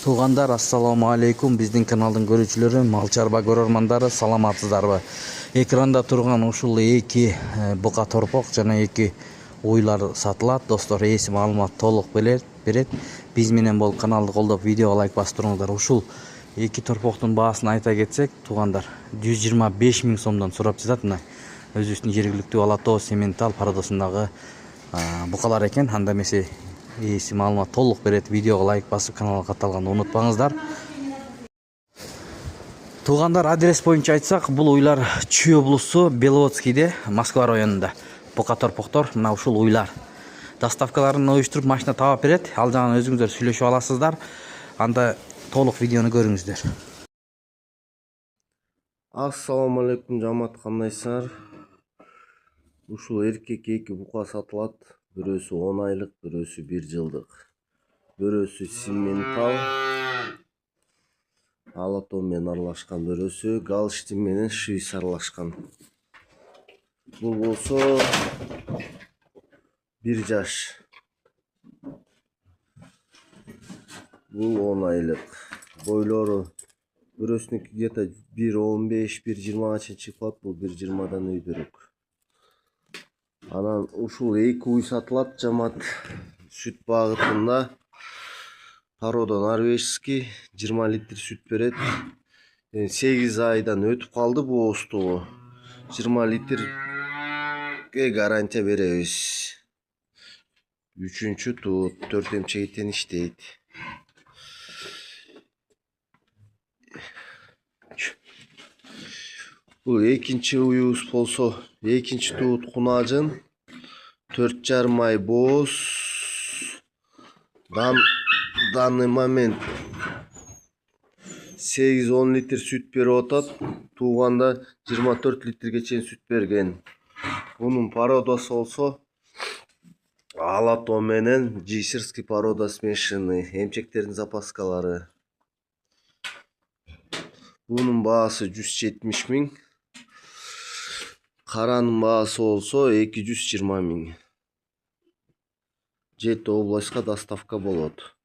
Туугандар, ассаламу алейкум. Биздин каналдын көрүүчүлөрү, мал чарба көрөрмандары, саламатсыздарбы? Экранда турган ушул эки бука торпок жана эки уйлар сатылат. Достор, ээси маалымат толук берет. Биз менен бол каналды колдоп, видеого лайк басып туруңуздар. Ушул эки торпоктун баасын айта кетсек, туугандар, 125 миң сомдон сурап жатат. Мына өзүбүздүн жергиликтүү Алатоо Сементал пародасындагы букалар экен. Анда эмесе ээси маалымат толук берет. Видеого лайк басып, каналга катталганды унутпаңыздар. Туугандар, адрес боюнча айтсак, бул уйлар Чүй облусу, Беловодскийде, Москва районунда. Бука торпоктор, мына ушул уйлар. Доставкаларын уюштуруп машина таап берет. Ал жагын өзүңүздөр сүйлөшүп аласыздар. Анда толук видеону көрүңүздөр. Ассаламу алейкум, жамаат, кандайсыңар? Ушул эркек эки бука сатылат. Бирөөсү 10 айлык, бирөөсү 1 жылдык. Бирөөсү Сементал, Алатоо менен аралашкан, бирөөсү Галштин менен Швейц аралашкан. Бул болсо 1 жаш. Бул 10 айлык. Бойлору бирөөсүнүкү где-то 1.15-1.20 чейин чыгат, бул 1.20дан өйдөрөөк. Анан ушул эки уй сатылат, жамаат. Сүт багытында. Порода норвежский, 20 литр сүт берет. 8 айдан өтүп калды бул остугу. 20 литрге гарантия беребиз. 3-чү тут, 4 эмчегитен иштейт. Бул экинчи уюбуз болсо, экинчи тут кунажын, 4,5 ай бооз. Данный момент 8-10 литр сүт берип атат. Тууганда 24 литрге чейин сүт берген. Бунун породасы болсо Алатоо менен Жисерский порода смешанный, эмчектердин запаскалары. Бунун баасы 170 миң. Каранын баасы болсо 220 миң. Жети областка доставка болот.